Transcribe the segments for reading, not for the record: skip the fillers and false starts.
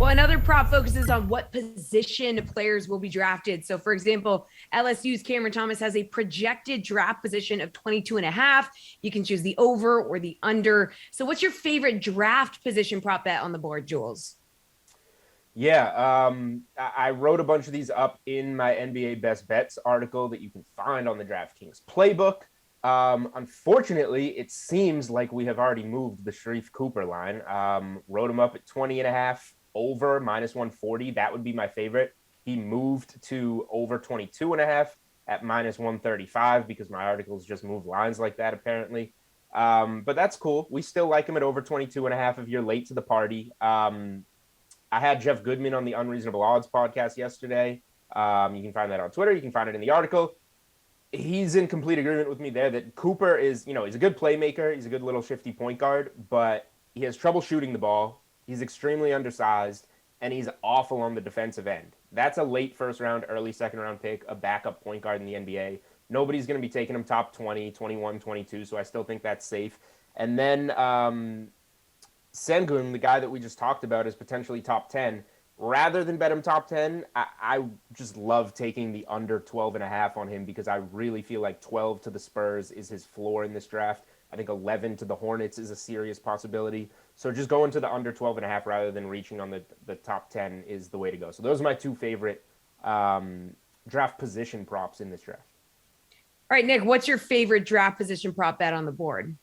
Well, another prop focuses on what position players will be drafted. So, for example, LSU's Cameron Thomas has a projected draft position of 22.5. You can choose the over or the under. So, what's your favorite draft position prop bet on the board, Jules? Yeah, I wrote a bunch of these up in my NBA Best Bets article that you can find on the DraftKings playbook. Unfortunately, it seems like we have already moved the Sharif Cooper line. Wrote him up at 20.5 over -140. That would be my favorite. He moved to over 22.5 at -135 because my articles just move lines like that, apparently. But that's cool. We still like him at over 22.5 if you're late to the party. I had Jeff Goodman on the Unreasonable Odds podcast yesterday. You can find that on Twitter. You can find it in the article. He's in complete agreement with me there that Cooper is, he's a good playmaker. He's a good little shifty point guard, but he has trouble shooting the ball. He's extremely undersized, and he's awful on the defensive end. That's a late first round, early second round pick, a backup point guard in the NBA. Nobody's going to be taking him top 20, 21, 22, so I still think that's safe. And then Sengun, the guy that we just talked about, is potentially top 10. Rather than bet him top 10, I just love taking the under 12.5 on him because I really feel like 12 to the Spurs is his floor in this draft. I think 11 to the Hornets is a serious possibility. So just going to the under 12.5 rather than reaching on the top 10 is the way to go. So those are my two favorite draft position props in this draft. All right, Nick, what's your favorite draft position prop bet on the board?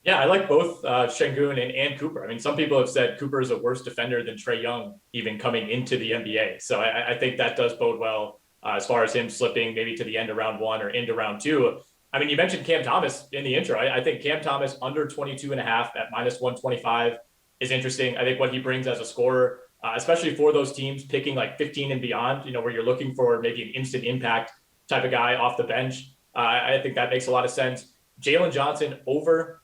Yeah, I like both Sengun and Cooper. I mean, some people have said Cooper is a worse defender than Trae Young even coming into the NBA. So I think that does bode well as far as him slipping maybe to the end of round one or into round two. I mean, you mentioned Cam Thomas in the intro. I think Cam Thomas under 22.5 at -125 is interesting. I think what he brings as a scorer, especially for those teams picking like 15 and beyond, where you're looking for maybe an instant impact type of guy off the bench. I think that makes a lot of sense. Jalen Johnson over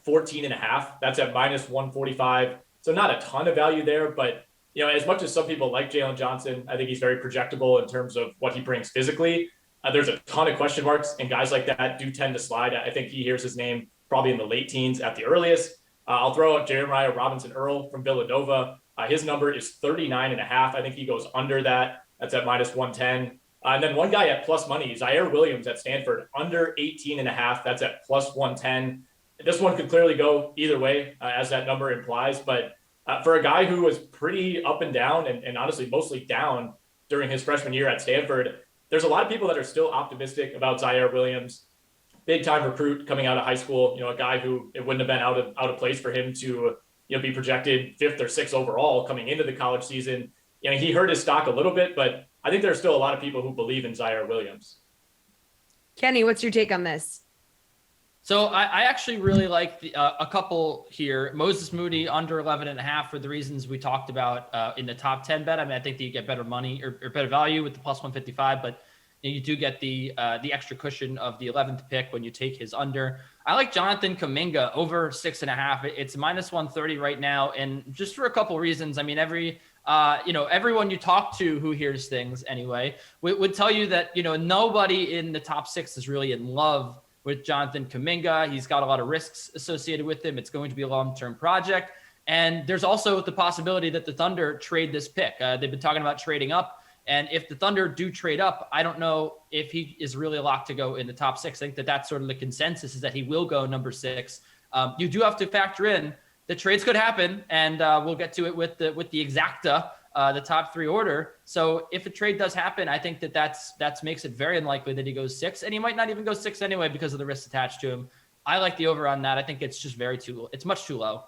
14.5. That's at -145. So not a ton of value there, but as much as some people like Jalen Johnson, I think he's very projectable in terms of what he brings physically. There's a ton of question marks, and guys like that do tend to slide. I think he hears his name probably in the late teens at the earliest. I'll throw out Jeremiah Robinson-Earl from Villanova. His number is 39.5. I think he goes under that. That's at -110. And then one guy at plus money, Ziaire Williams at Stanford, under 18.5. That's at +110. This one could clearly go either way, as that number implies. But for a guy who was pretty up and down and honestly mostly down during his freshman year at Stanford, there's a lot of people that are still optimistic about Ziaire Williams. Big time recruit coming out of high school, a guy who it wouldn't have been out of place for him to be projected 5th or 6th overall coming into the college season. He hurt his stock a little bit, but I think there's still a lot of people who believe in Ziaire Williams. Kenny, what's your take on this? So I actually really like a couple here. Moses Moody under 11.5 for the reasons we talked about in the top 10 bet. I mean, I think that you get better money or better value with the +155, but you do get the extra cushion of the 11th pick when you take his under. I like Jonathan Kuminga over 6.5. It's -130 right now, and just for a couple reasons. I mean, everyone you talk to who hears things anyway would tell you that nobody in the top 6 is really in love with Jonathan Kuminga. He's got a lot of risks associated with him. It's going to be a long-term project. And there's also the possibility that the Thunder trade this pick. They've been talking about trading up. And if the Thunder do trade up, I don't know if he is really locked to go in the top 6. I think that that's sort of the consensus, is that he will go number 6. You do have to factor in the trades could happen, and we'll get to it with the exacta, the top 3 order. So if a trade does happen, I think that makes it very unlikely that he goes 6, and he might not even go 6 anyway because of the risks attached to him. I like the over on that. I think it's just it's much too low.